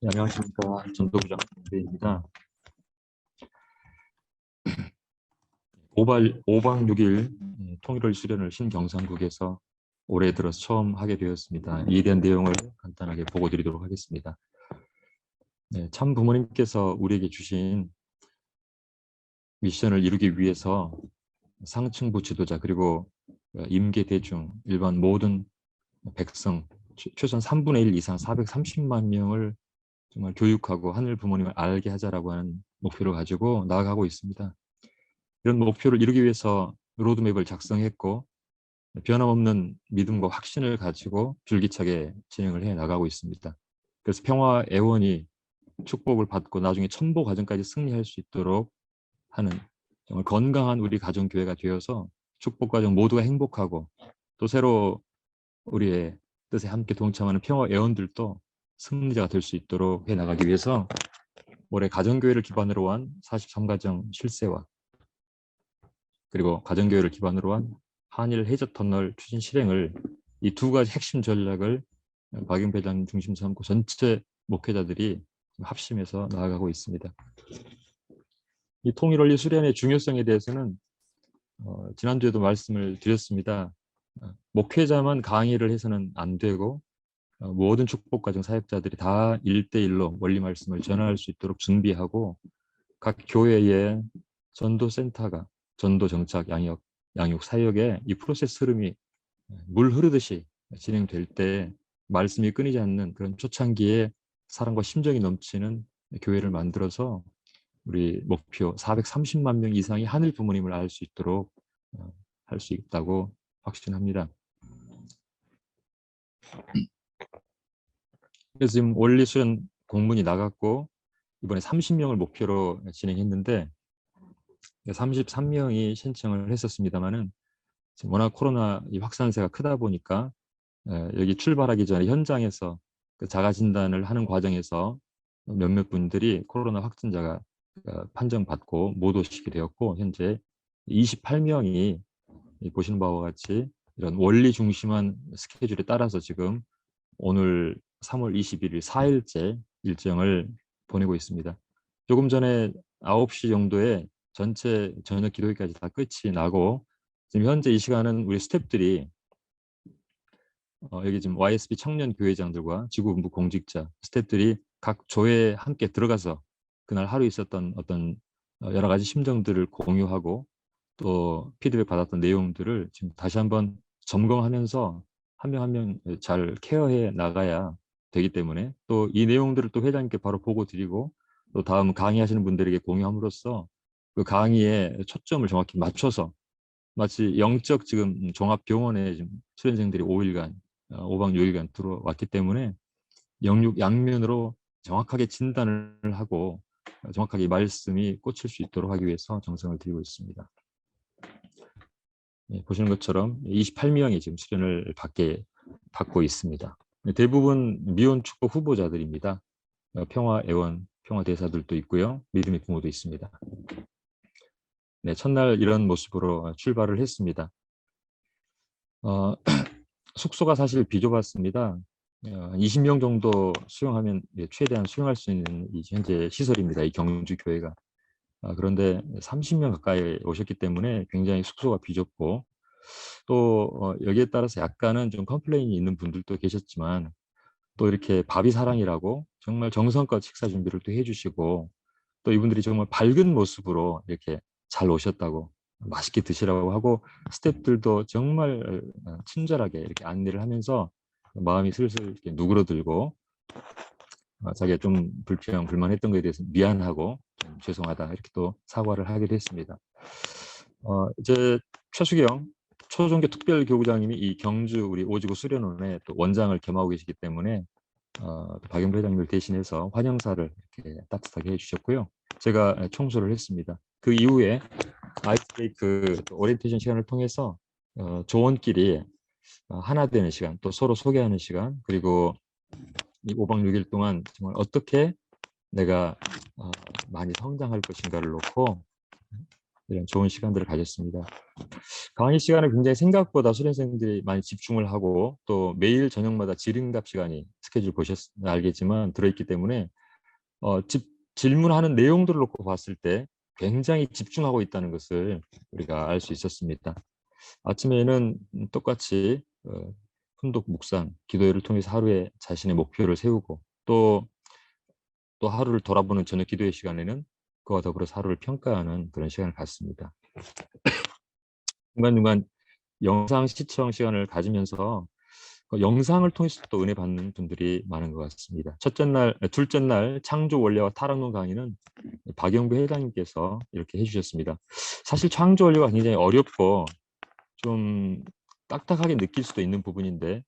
네, 안녕하십니까. 전도부장 대입니다. 5박 6일 통일월 수련을 신경상국에서 올해 들어서 처음 하게 되었습니다. 이에 대한 내용을 간단하게 보고 드리도록 하겠습니다. 네, 참 부모님께서 우리에게 주신 미션을 이루기 위해서 상층부 지도자 그리고 임계 대중 일반 모든 백성 최소한 3분의 1 이상 430만 명을 정말 교육하고 하늘 부모님을 알게 하자라고 하는 목표를 가지고 나아가고 있습니다. 이런 목표를 이루기 위해서 로드맵을 작성했고 변함없는 믿음과 확신을 가지고 줄기차게 진행을 해 나가고 있습니다. 그래서 평화 애원이 축복을 받고 나중에 천보 과정까지 승리할 수 있도록 하는 정말 건강한 우리 가정교회가 되어서 축복 과정 모두가 행복하고 또 새로 우리의 뜻에 함께 동참하는 평화 애원들도 승리자가 될 수 있도록 해 나가기 위해서 올해 가정교회를 기반으로 한 43가정 실세와 그리고 가정교회를 기반으로 한 한일 해저터널 추진 실행을 이 두 가지 핵심 전략을 박영 회장님 중심 삼고 전체 목회자들이 합심해서 나아가고 있습니다. 이 통일원리 수련의 중요성에 대해서는 지난주에도 말씀을 드렸습니다. 목회자만 강의를 해서는 안 되고 모든 축복과정 사역자들이 다 1대1로 원리 말씀을 전할 수 있도록 준비하고 각 교회의 전도센터가 전도 정착 양육 사역의 이 프로세스 흐름이 물 흐르듯이 진행될 때 말씀이 끊이지 않는 그런 초창기에 사랑과 심정이 넘치는 교회를 만들어서 우리 목표 430만 명 이상이 하늘 부모님을 알 수 있도록 할 수 있다고 확신합니다. 그래서 지금 원리 수련 공문이 나갔고 이번에 30명을 목표로 진행했는데 33명이 신청을 했었습니다만은 지금 워낙 코로나 이 확산세가 크다 보니까 여기 출발하기 전에 현장에서 그 자가 진단을 하는 과정에서 몇몇 분들이 코로나 확진자가 판정받고 못 오시게 되었고 현재 28명이 보시는 바와 같이 이런 원리 중심한 스케줄에 따라서 지금 오늘 3월 21일 4일째 일정을 보내고 있습니다. 조금 전에 9시 정도에 전체 저녁 기도회까지 다 끝이 나고 지금 현재 이 시간은 우리 스태프들이 여기 지금 YSB 청년 교회장들과 지구본부 공직자 스태프들이 각 조에 함께 들어가서 그날 하루 있었던 어떤 여러 가지 심정들을 공유하고 또 피드백 받았던 내용들을 지금 다시 한번 점검하면서 한 명 한 명 잘 케어해 나가야 되기 때문에 또 이 내용들을 또 회장님께 바로 보고 드리고 또 다음 강의하시는 분들에게 공유함으로써 그 강의에 초점을 정확히 맞춰서 마치 영적 지금 종합병원에 지금 수련생들이 5일간 5박 6일간 들어왔기 때문에 영육 양면으로 정확하게 진단을 하고 정확하게 말씀이 꽂힐 수 있도록 하기 위해서 정성을 들이고 있습니다. 보시는 것처럼 28명이 지금 수련을 받고 있습니다. 대부분 미혼 축복 후보자들입니다. 평화애원, 평화대사들도 있고요. 믿음의 부모도 있습니다. 네, 첫날 이런 모습으로 출발을 했습니다. 숙소가 사실 비좁았습니다. 20명 정도 수용하면 최대한 수용할 수 있는 현재 시설입니다. 이 경주 교회가. 그런데 30명 가까이 오셨기 때문에 굉장히 숙소가 비좁고 또 여기에 따라서 약간은 좀 컴플레인이 있는 분들도 계셨지만 또 이렇게 밥이 사랑이라고 정말 정성껏 식사 준비를 또 해주시고 또 이분들이 정말 밝은 모습으로 이렇게 잘 오셨다고 맛있게 드시라고 하고 스태프들도 정말 친절하게 이렇게 안내를 하면서 마음이 슬슬 이렇게 누그러들고 자기가 좀 불만했던 것에 대해서 미안하고 좀 죄송하다 이렇게 또 사과를 하기도 했습니다. 이제 최수경 초종교 특별교구장님이 이 경주 우리 오지구 수련원의 또 원장을 겸하고 계시기 때문에 박영배 회장님을 대신해서 환영사를 이렇게 따뜻하게 해주셨고요. 제가 청소를 했습니다. 그 이후에 아이스브레이크 오리엔테이션 시간을 통해서 조원끼리 하나 되는 시간, 또 서로 소개하는 시간, 그리고 이 5박 6일 동안 정말 어떻게 내가 많이 성장할 것인가를 놓고 이런 좋은 시간들을 가졌습니다. 강의 시간에 굉장히 생각보다 수련생들이 많이 집중을 하고 또 매일 저녁마다 질의응답 시간이 스케줄 알겠지만 들어있기 때문에 질문하는 내용들을 놓고 봤을 때 굉장히 집중하고 있다는 것을 우리가 알 수 있었습니다. 아침에는 똑같이 훈독 묵상, 기도회를 통해서 하루에 자신의 목표를 세우고 또 하루를 돌아보는 저녁 기도회 시간에는 그와 더불어서 하루를 평가하는 그런 시간을 갖습니다. 중간중간 영상 시청 시간을 가지면서 영상을 통해서 또 은혜 받는 분들이 많은 것 같습니다. 둘째 날 창조 원리와 타락론 강의는 박영배 회장님께서 이렇게 해주셨습니다. 사실 창조 원리가 굉장히 어렵고 좀 딱딱하게 느낄 수도 있는 부분인데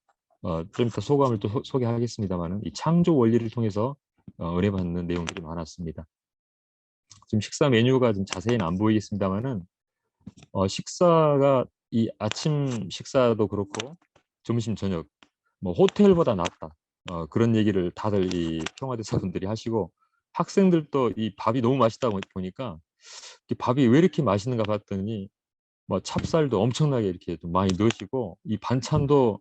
좀 이따 소감을 또 소개하겠습니다만은 이 창조 원리를 통해서 은혜 받는 내용들이 많았습니다. 지금 식사 메뉴가 좀 자세히는 안 보이겠습니다만은 식사가 이 아침 식사도 그렇고 점심 저녁 뭐 호텔보다 낫다 그런 얘기를 다들 이 평화대사분들이 하시고 학생들도 이 밥이 너무 맛있다 보니까 이 밥이 왜 이렇게 맛있는가 봤더니 뭐 찹쌀도 엄청나게 이렇게 좀 많이 넣으시고 이 반찬도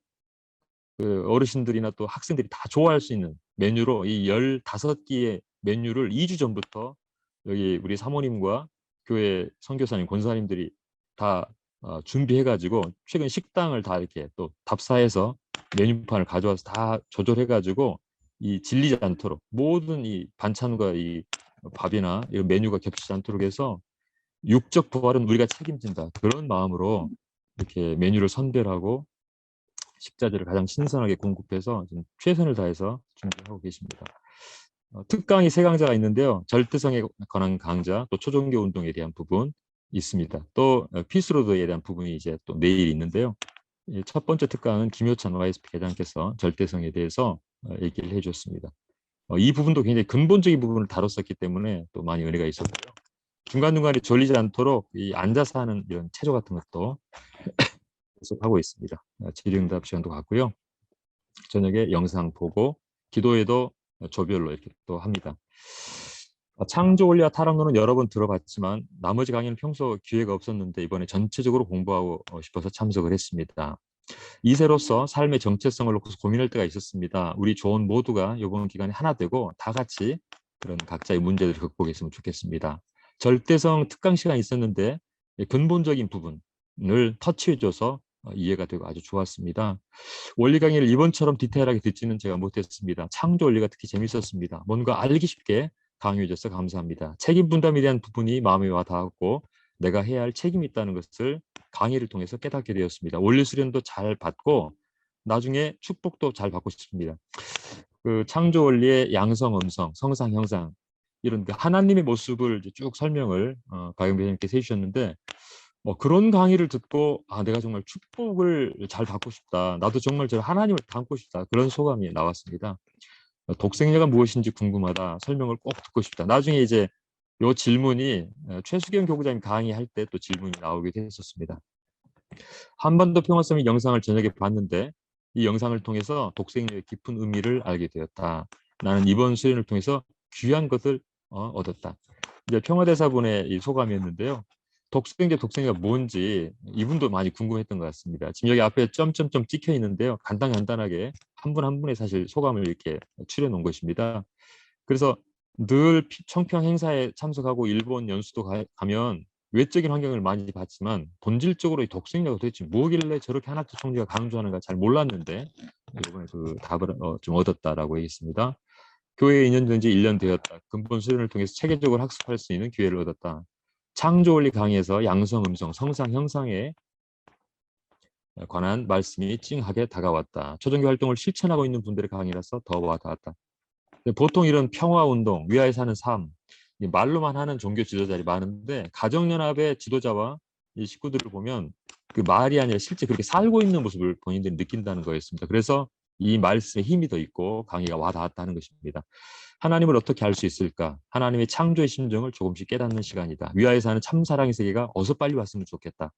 그 어르신들이나 또 학생들이 다 좋아할 수 있는 메뉴로 이 15개의 메뉴를 2주 전부터 여기 우리 사모님과 교회 선교사님, 권사님들이 다 준비해가지고 최근 식당을 다 이렇게 또 답사해서 메뉴판을 가져와서 다 조절해가지고 이 질리지 않도록 모든 이 반찬과 이 밥이나 이 메뉴가 겹치지 않도록 해서 육적 부활은 우리가 책임진다. 그런 마음으로 이렇게 메뉴를 선별하고 식자재를 가장 신선하게 공급해서 지금 최선을 다해서 준비하고 계십니다. 특강이 3강좌가 있는데요. 절대성에 관한 강좌, 또 초종교 운동에 대한 부분 있습니다. 또 피스로드에 대한 부분이 이제 또 내일 있는데요. 첫 번째 특강은 김효찬 YSP 회장께서 절대성에 대해서 얘기를 해주셨습니다. 이 부분도 굉장히 근본적인 부분을 다뤘었기 때문에 또 많이 은혜가 있었고요. 중간중간에 졸리지 않도록 이 앉아서 하는 이런 체조 같은 것도 계속하고 있습니다. 질의응답 시간도 갖고요. 저녁에 영상 보고 기도에도 조별로 이렇게 또 합니다. 창조 원리와 타락론은 여러 번 들어봤지만 나머지 강의는 평소 기회가 없었는데 이번에 전체적으로 공부하고 싶어서 참석을 했습니다. 2세로서 삶의 정체성을 놓고서 고민할 때가 있었습니다. 우리 조원 모두가 이번 기간에 하나 되고 다 같이 그런 각자의 문제들을 극복했으면 좋겠습니다. 절대성 특강 시간이 있었는데 근본적인 부분을 터치해줘서 이해가 되고 아주 좋았습니다. 원리 강의를 이번처럼 디테일하게 듣지는 제가 못했습니다. 창조 원리가 특히 재밌었습니다. 뭔가 알기 쉽게 강의해줘서 감사합니다. 책임 분담에 대한 부분이 마음에 와 닿았고 내가 해야 할 책임이 있다는 것을 강의를 통해서 깨닫게 되었습니다. 원리 수련도 잘 받고 나중에 축복도 잘 받고 싶습니다. 그 창조 원리의 양성, 음성, 성상, 형상 이런 그 하나님의 모습을 쭉 설명을 박영배 선생님께서 해주셨는데 그런 강의를 듣고 내가 정말 축복을 잘 받고 싶다. 나도 정말 저 하나님을 닮고 싶다. 그런 소감이 나왔습니다. 독생자가 무엇인지 궁금하다. 설명을 꼭 듣고 싶다. 나중에 이제 이 질문이 최수경 교구장님 강의할 때 또 질문이 나오게 됐었습니다. 한반도 평화서밋 영상을 저녁에 봤는데 이 영상을 통해서 독생자의 깊은 의미를 알게 되었다. 나는 이번 수련을 통해서 귀한 것을 얻었다. 이제 평화대사분의 이 소감이었는데요. 독생자가 뭔지 이분도 많이 궁금했던 것 같습니다. 지금 여기 앞에 점점점 찍혀 있는데요. 간단하게 한 분 한 분의 사실 소감을 이렇게 추려 놓은 것입니다. 그래서 늘 청평 행사에 참석하고 일본 연수도 가면 외적인 환경을 많이 봤지만 본질적으로 이 독생자가 도대체 뭐길래 저렇게 하나님 총리가 강조하는가 잘 몰랐는데 이번에 그 답을 좀 얻었다라고 얘기했습니다. 교회에 2년 된 지 1년 되었다. 근본 수련을 통해서 체계적으로 학습할 수 있는 기회를 얻었다. 창조 원리 강의에서 양성, 음성, 성상, 형상에 관한 말씀이 찡하게 다가왔다. 초종교 활동을 실천하고 있는 분들의 강의라서 더 와닿았다. 보통 이런 평화운동, 위하여 사는 삶, 말로만 하는 종교 지도자들이 많은데 가정연합의 지도자와 이 식구들을 보면 그 말이 아니라 실제 그렇게 살고 있는 모습을 본인들이 느낀다는 거였습니다. 그래서 이 말씀에 힘이 더 있고 강의가 와닿았다는 것입니다. 하나님을 어떻게 알 수 있을까? 하나님의 창조의 심정을 조금씩 깨닫는 시간이다. 위하여 사는 참사랑의 세계가 어서 빨리 왔으면 좋겠다.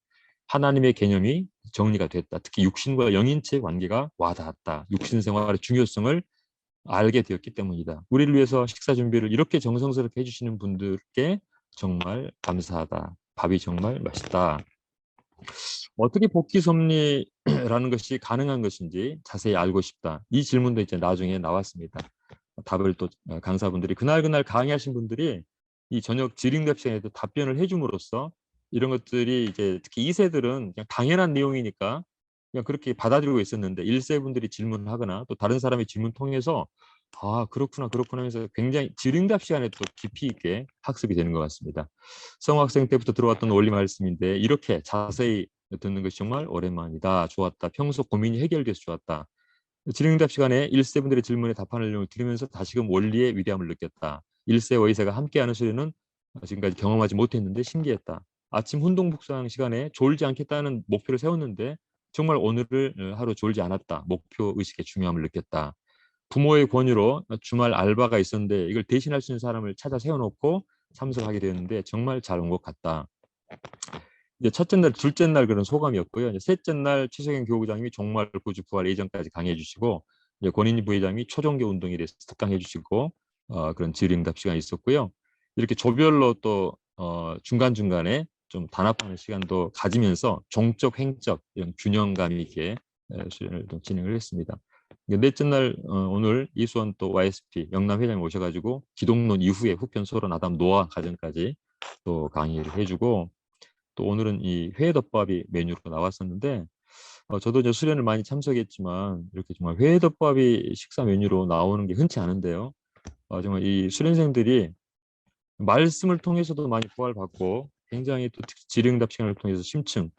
하나님의 개념이 정리가 됐다. 특히 육신과 영인체의 관계가 와닿았다. 육신 생활의 중요성을 알게 되었기 때문이다. 우리를 위해서 식사 준비를 이렇게 정성스럽게 해주시는 분들께 정말 감사하다. 밥이 정말 맛있다. 어떻게 복지 섭리라는 것이 가능한 것인지 자세히 알고 싶다. 이 질문도 이제 나중에 나왔습니다. 답을 또 강사분들이 그날 강의하신 분들이 이 저녁 질의응답 시간에도 답변을 해줌으로써 이런 것들이 이제 특히 2세들은 그냥 당연한 내용이니까 그냥 그렇게 받아들이고 있었는데 1세 분들이 질문하거나 또 다른 사람의 질문 통해서 아 그렇구나 하면서 굉장히 질의응답 시간에 또 깊이 있게 학습이 되는 것 같습니다. 성학생 때부터 들어왔던 원리 말씀인데 이렇게 자세히 듣는 것이 정말 오랜만이다. 좋았다. 평소 고민이 해결돼서 좋았다. 질의응답 시간에 1세 분들의 질문에 답하는 내용을 들으면서 다시금 원리의 위대함을 느꼈다. 1세와 2세가 함께하는 수련은 지금까지 경험하지 못했는데 신기했다. 아침 혼동 묵상 시간에 졸지 않겠다는 목표를 세웠는데 정말 오늘을 하루 졸지 않았다. 목표 의식의 중요함을 느꼈다. 부모의 권유로 주말 알바가 있었는데 이걸 대신할 수 있는 사람을 찾아 세워놓고 참석하게 되었는데 정말 잘 온 것 같다. 이제 첫째 날, 둘째 날 그런 소감이었고요. 이제 셋째 날 최석영 교부장님이 종말, 구주, 부활 예전까지 강의해 주시고 이제 권인희 부회장이 초종교 운동에 대해서 특강해 주시고 그런 질의응답 시간이 있었고요. 이렇게 조별로 또 중간중간에 좀 단합하는 시간도 가지면서 종적, 행적 이런 균형감 있게 수련을 좀 진행을 했습니다. 넷째 날 오늘 이수원 또 YSP 영남 회장이 오셔가지고 기독론 이후에 후편 소론 아담 노아 과정까지 또 강의를 해주고 또 오늘은 이 회덮밥이 메뉴로 나왔었는데 저도 이제 수련을 많이 참석했지만 이렇게 정말 회덮밥이 식사 메뉴로 나오는 게 흔치 않은데요. 정말 이 수련생들이 말씀을 통해서도 많이 부활받고 굉장히 또 질의응답 시간을 통해서 심층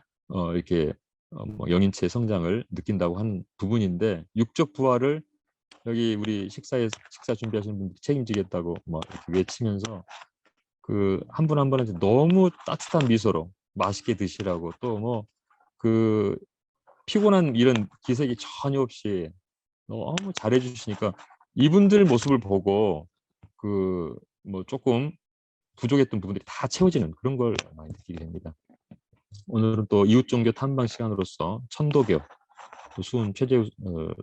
이렇게 뭐 영인체 성장을 느낀다고 한 부분인데 육적 부활을 여기 우리 식사 준비하시는 분들이 책임지겠다고 뭐 이렇게 외치면서 그 한 분 한 분한테 너무 따뜻한 미소로 맛있게 드시라고 또 뭐 그 피곤한 이런 기색이 전혀 없이 너무 잘해 주시니까 이분들 모습을 보고 그 뭐 조금 부족했던 부분들이 다 채워지는 그런 걸 많이 느끼게 됩니다. 오늘은 또 이웃종교 탐방 시간으로서 천도교 또 수훈 최재우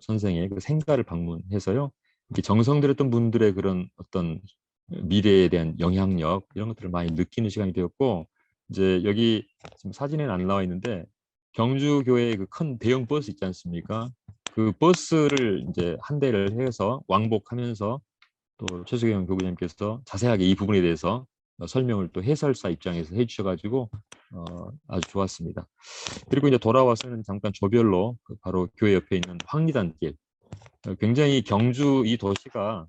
선생의 그 생가를 방문해서요. 이렇게 정성 들였던 분들의 그런 어떤 미래에 대한 영향력 이런 것들을 많이 느끼는 시간이 되었고 이제 여기 지금 사진에는 안 나와 있는데 경주교회의 그 큰 대형 버스 있지 않습니까? 그 버스를 이제 한 대를 해서 왕복하면서 또 최수경 교구님께서 자세하게 이 부분에 대해서 설명을 또 해설사 입장에서 해주셔가지고 아주 좋았습니다. 그리고 이제 돌아와서는 잠깐 조별로 그 바로 교회 옆에 있는 황리단길 굉장히 경주 이 도시가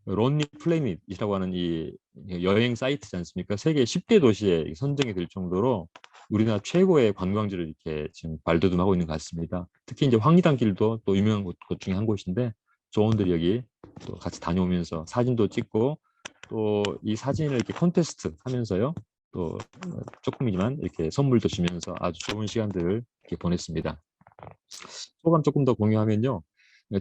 론리 플래닛이라고 하는 이 여행 사이트지 않습니까? 세계 10대 도시에 선정이 될 정도로 우리나라 최고의 관광지를 이렇게 지금 발돋움하고 있는 것 같습니다. 특히 이제 황리단길도 또 유명한 곳 중에 한 곳인데 조원들이 여기 또 같이 다녀오면서 사진도 찍고 또 이 사진을 이렇게 콘테스트 하면서요. 또 조금이지만 이렇게 선물도 주면서 아주 좋은 시간들을 이렇게 보냈습니다. 소감 조금 더 공유하면요.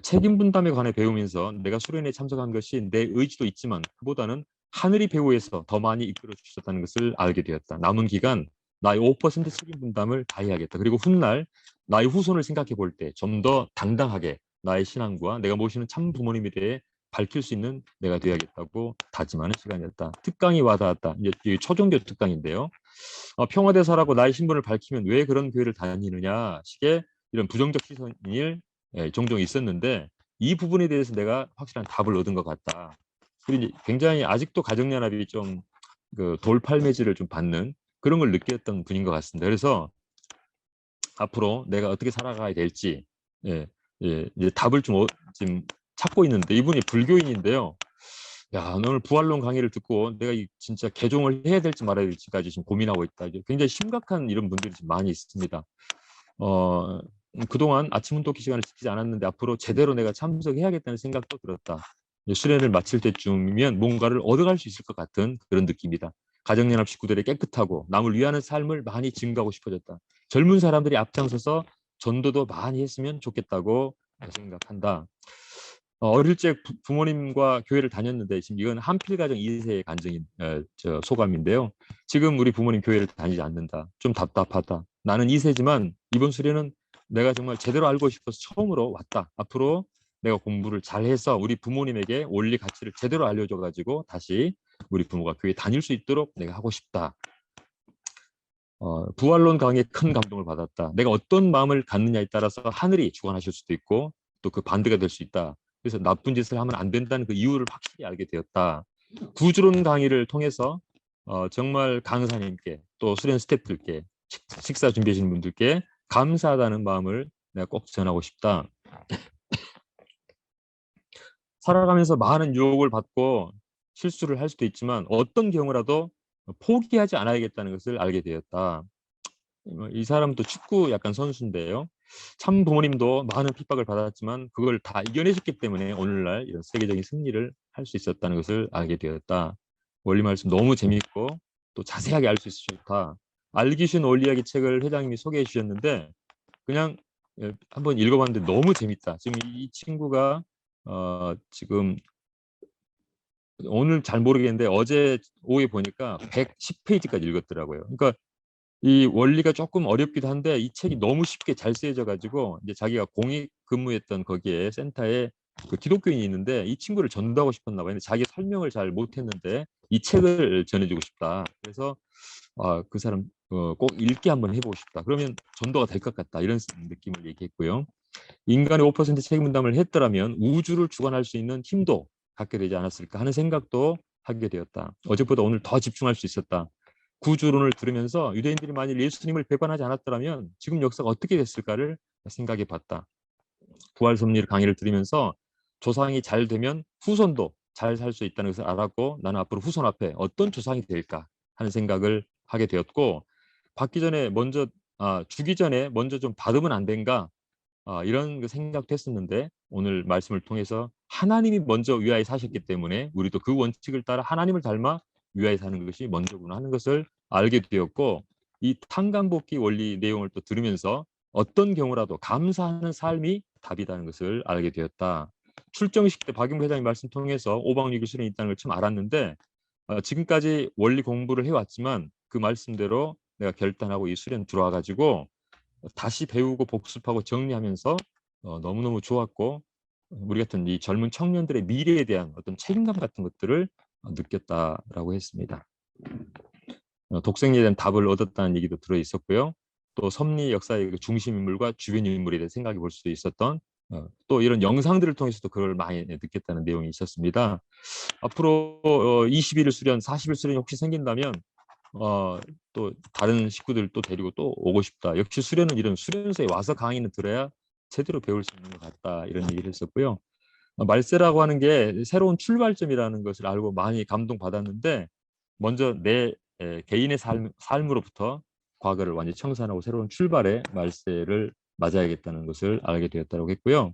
책임 분담에 관해 배우면서 내가 수련회에 참석한 것이 내 의지도 있지만 그보다는 하늘이 배후에서 더 많이 이끌어 주셨다는 것을 알게 되었다. 남은 기간 나의 5% 책임 분담을 다해야겠다. 그리고 훗날 나의 후손을 생각해 볼 때 좀 더 당당하게 나의 신앙과 내가 모시는 참 부모님에 대해 밝힐 수 있는 내가 되어야겠다고 다짐하는 시간이었다. 특강이 와닿았다. 이제 초종교 특강인데요. 평화대사라고 나의 신분을 밝히면 왜 그런 교회를 다니느냐 식의 이런 부정적 시선이 종종 있었는데 이 부분에 대해서 내가 확실한 답을 얻은 것 같다. 그리고 굉장히 아직도 가정연합이 좀 그 돌팔매질을 좀 받는 그런 걸 느꼈던 분인 것 같습니다. 그래서 앞으로 내가 어떻게 살아가야 될지 이제 답을 지금 찾고 있는데 이분이 불교인인데요. 야, 오늘 부활론 강의를 듣고 내가 진짜 개종을 해야 될지 말아야 될지까지 지금 고민하고 있다. 굉장히 심각한 이런 분들이 지금 많이 있습니다. 그동안 아침 운동기 시간을 지키지 않았는데 앞으로 제대로 내가 참석해야겠다는 생각도 들었다. 수련을 마칠 때쯤이면 뭔가를 얻어갈 수 있을 것 같은 그런 느낌이다. 가정연합 식구들의 깨끗하고 남을 위하는 삶을 많이 증가하고 싶어졌다. 젊은 사람들이 앞장서서 전도도 많이 했으면 좋겠다고 생각한다. 어릴 적 부모님과 교회를 다녔는데 지금 이건 한필가정 2세의 간증인 소감인데요. 지금 우리 부모님 교회를 다니지 않는다. 좀 답답하다. 나는 2세지만 이번 수련은 내가 정말 제대로 알고 싶어서 처음으로 왔다. 앞으로 내가 공부를 잘해서 우리 부모님에게 원리 가치를 제대로 알려줘가지고 다시 우리 부모가 교회 다닐 수 있도록 내가 하고 싶다. 부활론 강의에 큰 감동을 받았다. 내가 어떤 마음을 갖느냐에 따라서 하늘이 주관하실 수도 있고 또 그 반대가 될 수 있다. 그래서 나쁜 짓을 하면 안 된다는 그 이유를 확실히 알게 되었다. 구주론 강의를 통해서 정말 강사님께 또 수련 스태프들께 식사 준비하시는 분들께 감사하다는 마음을 내가 꼭 전하고 싶다. 살아가면서 많은 유혹을 받고 실수를 할 수도 있지만 어떤 경우라도 포기하지 않아야겠다는 것을 알게 되었다. 이 사람도 축구 약간 선수인데요. 참 부모님도 많은 핍박을 받았지만 그걸 다 이겨내셨기 때문에 오늘날 이런 세계적인 승리를 할 수 있었다는 것을 알게 되었다. 원리 말씀 너무 재미있고 또 자세하게 알 수 있어서 좋다. 알기 쉬운 원리학의 책을 회장님이 소개해 주셨는데 그냥 한번 읽어봤는데 너무 재밌다. 지금 이 친구가 지금 오늘 잘 모르겠는데 어제 오후에 보니까 110페이지까지 읽었더라고요. 그러니까 이 원리가 조금 어렵기도 한데 이 책이 너무 쉽게 잘 쓰여져 가지고 이제 자기가 공익 근무했던 거기에 센터에 그 기독교인이 있는데 이 친구를 전도하고 싶었나 봐요. 근데 자기 설명을 잘 못했는데 이 책을 전해주고 싶다. 그래서 그 사람 꼭 읽기 한번 해보고 싶다. 그러면 전도가 될 것 같다. 이런 느낌을 얘기했고요. 인간의 5% 책임 분담을 했더라면 우주를 주관할 수 있는 힘도 갖게 되지 않았을까 하는 생각도 하게 되었다. 어제보다 오늘 더 집중할 수 있었다. 구주론을 들으면서 유대인들이 만일 예수님을 배반하지 않았더라면 지금 역사가 어떻게 됐을까를 생각해 봤다. 부활 섭리 강의를 들으면서 조상이 잘 되면 후손도 잘 살 수 있다는 것을 알았고 나는 앞으로 후손 앞에 어떤 조상이 될까 하는 생각을 하게 되었고 받기 전에 먼저 주기 전에 먼저 좀 받으면 안 된가 이런 생각도 했었는데 오늘 말씀을 통해서 하나님이 먼저 위하여 사셨기 때문에 우리도 그 원칙을 따라 하나님을 닮아 위하여 사는 것이 먼저구나 하는 것을 알게 되었고 이 탕감복귀 원리 내용을 또 들으면서 어떤 경우라도 감사하는 삶이 답이라는 것을 알게 되었다. 출정식 때 박용구 회장님 말씀 통해서 오방육일 수련이 있다는 걸 처음 알았는데 지금까지 원리 공부를 해왔지만 그 말씀대로 내가 결단하고 이 수련 들어와 가지고 다시 배우고 복습하고 정리하면서 너무너무 좋았고 우리 같은 이 젊은 청년들의 미래에 대한 어떤 책임감 같은 것들을 느꼈다라고 했습니다. 독생에 대한 답을 얻었다는 얘기도 들어 있었고요. 또 섭리 역사의 그 중심 인물과 주변 인물에 대해 생각해 볼 수도 있었던 또 이런 영상들을 통해서도 그걸 많이 느꼈다는 내용이 있었습니다. 앞으로 21일 수련, 40일 수련이 혹시 생긴다면 또 다른 식구들 또 데리고 또 오고 싶다. 역시 수련은 이런 수련소에 와서 강의는 들어야 제대로 배울 수 있는 것 같다. 이런 얘기를 했었고요. 말세라고 하는 게 새로운 출발점이라는 것을 알고 많이 감동받았는데 먼저 내 개인의 삶으로부터 과거를 완전히 청산하고 새로운 출발의 말세를 맞아야겠다는 것을 알게 되었다고 했고요.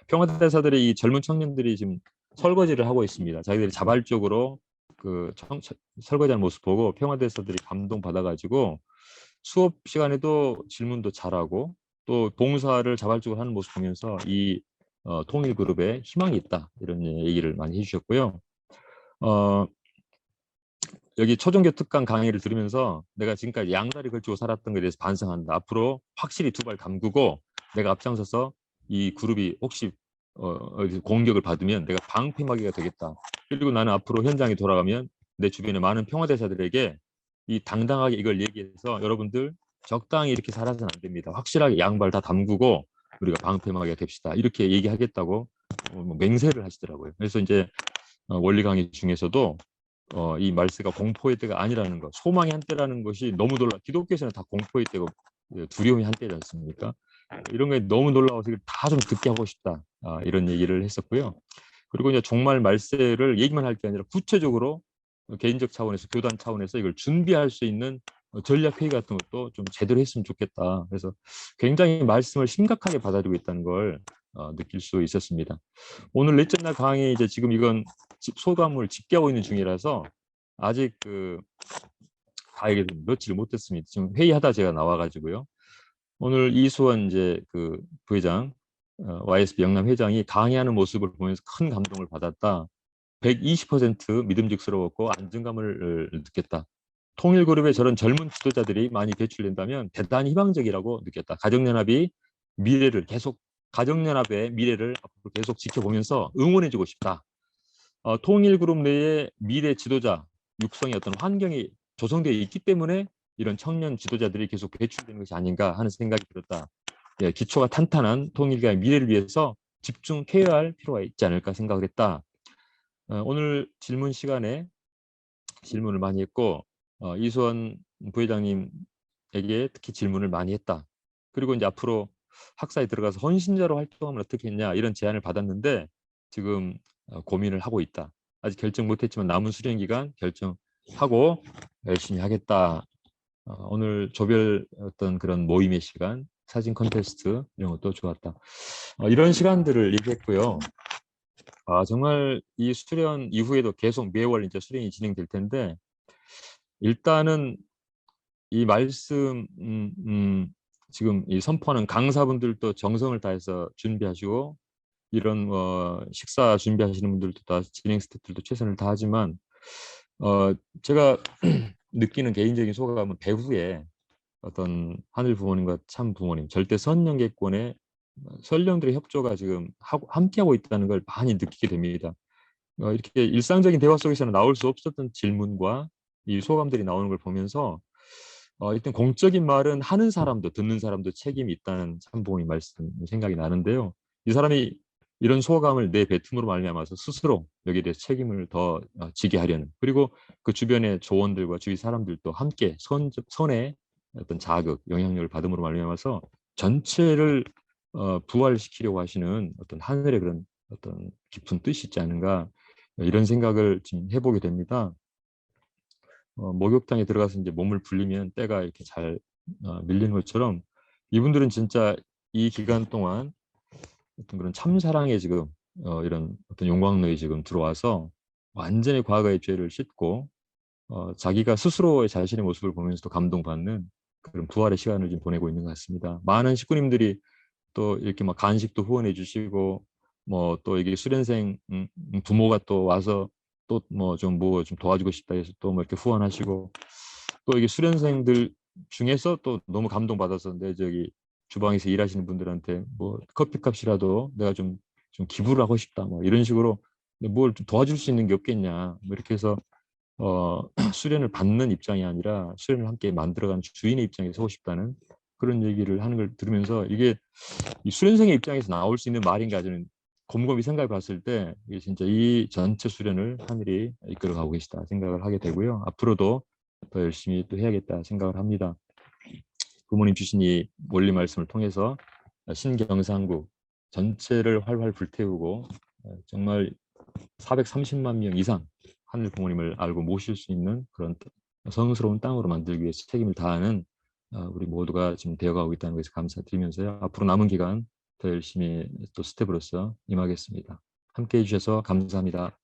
평화대사들의 이 젊은 청년들이 지금 설거지를 하고 있습니다. 자기들이 자발적으로 설거지하는 모습 보고 평화대사들이 감동받아가지고 수업 시간에도 질문도 잘하고 또 봉사를 자발적으로 하는 모습 보면서 이 통일그룹에 희망이 있다 이런 얘기를 많이 해주셨고요. 여기 초종교 특강 강의를 들으면서 내가 지금까지 양다리 걸치고 살았던 것에 대해서 반성한다. 앞으로 확실히 두 발 감그고 내가 앞장서서 이 그룹이 혹시 공격을 받으면 내가 방패막이가 되겠다. 그리고 나는 앞으로 현장에 돌아가면 내 주변의 많은 평화대사들에게 이 당당하게 이걸 얘기해서 여러분들 적당히 이렇게 살아서는 안 됩니다. 확실하게 양발 다 담그고 우리가 방패막이가 됩시다. 이렇게 얘기하겠다고 맹세를 하시더라고요. 그래서 이제 원리 강의 중에서도 이 말세가 공포의 때가 아니라는 것, 소망의 한때라는 것이 너무 기독교에서는 다 공포의 때고 두려움의 한때지 않습니까? 이런 게 너무 놀라워서 다 좀 듣게 하고 싶다. 이런 얘기를 했었고요. 그리고 이제 종말 말세를 얘기만 할 게 아니라 구체적으로 개인적 차원에서 교단 차원에서 이걸 준비할 수 있는 전략 회의 같은 것도 좀 제대로 했으면 좋겠다. 그래서 굉장히 말씀을 심각하게 받아들이고 있다는 걸 느낄 수 있었습니다. 오늘 넷째 날 강의 이제 지금 이건 소감을 집계하고 있는 중이라서 아직 다 얘기 넣지를 못했습니다. 지금 회의하다 제가 나와가지고요. 오늘 이수원 이제 그 부회장, YSB 영남 회장이 강의하는 모습을 보면서 큰 감동을 받았다. 120% 믿음직스러웠고 안정감을 느꼈다. 통일그룹의 저런 젊은 지도자들이 많이 배출된다면 대단히 희망적이라고 느꼈다. 가정연합의 미래를 앞으로 계속 지켜보면서 응원해주고 싶다. 통일그룹 내에 미래 지도자 육성의 어떤 환경이 조성되어 있기 때문에 이런 청년 지도자들이 계속 배출되는 것이 아닌가 하는 생각이 들었다. 예, 기초가 탄탄한 통일과의 미래를 위해서 집중 케어할 필요가 있지 않을까 생각을 했다. 오늘 질문 시간에 질문을 많이 했고 이수원 부회장님에게 특히 질문을 많이 했다. 그리고 이제 앞으로 학사에 들어가서 헌신자로 활동하면 어떻게 했냐 이런 제안을 받았는데 지금 고민을 하고 있다. 아직 결정 못했지만 남은 수련 기간 결정하고 열심히 하겠다. 오늘 조별 어떤 그런 모임의 시간, 사진 콘테스트 이런 것도 좋았다. 이런 시간들을 얘기했고요. 정말 이 수련 이후에도 계속 매월 이제 수련이 진행될 텐데 일단은 이 말씀 지금 이 선포하는 강사분들도 정성을 다해서 준비하시고 이런 식사 준비하시는 분들도 다 진행 스태프들도 최선을 다하지만 제가 느끼는 개인적인 소감은 배후에 어떤 하늘 부모님과 참 부모님 절대 선영계권의 선령들의 협조가 지금 함께하고 있다는 걸 많이 느끼게 됩니다. 이렇게 일상적인 대화 속에서는 나올 수 없었던 질문과 이 소감들이 나오는 걸 보면서 일단 공적인 말은 하는 사람도 듣는 사람도 책임이 있다는 참부모님 말씀 생각이 나는데요. 이 사람이 이런 소감을 내뱉음으로 말미암아서 스스로 여기에 대해서 책임을 더 지게 하려는 그리고 그 주변의 조원들과 주위 사람들도 함께 선의 어떤 자극, 영향력을 받음으로 말미암아서 전체를 부활시키려고 하시는 어떤 하늘의 그런 어떤 깊은 뜻이 있지 않은가 이런 생각을 지금 해보게 됩니다. 목욕탕에 들어가서 이제 몸을 불리면 때가 이렇게 잘 밀리는 것처럼 이분들은 진짜 이 기간 동안 어떤 그런 참사랑에 지금 이런 어떤 용광로에 지금 들어와서 완전히 과거의 죄를 씻고 자기가 스스로의 자신의 모습을 보면서도 감동받는 그런 부활의 시간을 지금 보내고 있는 것 같습니다. 많은 식구님들이 또 이렇게 막 간식도 후원해 주시고 뭐 또 이게 수련생 부모가 또 와서 또 뭐 좀 도와주고 싶다 해서 또 뭐 이렇게 후원하시고 또 이게 수련생들 중에서 또 너무 감동받아서 내 저기 주방에서 일하시는 분들한테 뭐 커피값이라도 내가 좀 기부를 하고 싶다 뭐 이런 식으로 뭘 좀 도와줄 수 있는 게 없겠냐 뭐 이렇게 해서 수련을 받는 입장이 아니라 수련을 함께 만들어가는 주인의 입장에 서고 싶다는 그런 얘기를 하는 걸 들으면서 이게 이 수련생의 입장에서 나올 수 있는 말인가 저는 곰곰이 생각해 봤을 때 이게 진짜 이 전체 수련을 하늘이 이끌어가고 계시다 생각을 하게 되고요. 앞으로도 더 열심히 또 해야겠다 생각을 합니다. 부모님 주신 이 원리 말씀을 통해서 신경상국 전체를 활활 불태우고 정말 430만 명 이상 하늘 부모님을 알고 모실 수 있는 그런 성스러운 땅으로 만들기 위해서 책임을 다하는 우리 모두가 지금 되어가고 있다는 것에 감사드리면서요. 앞으로 남은 기간 더 열심히 또 스텝으로서 임하겠습니다. 함께해 주셔서 감사합니다.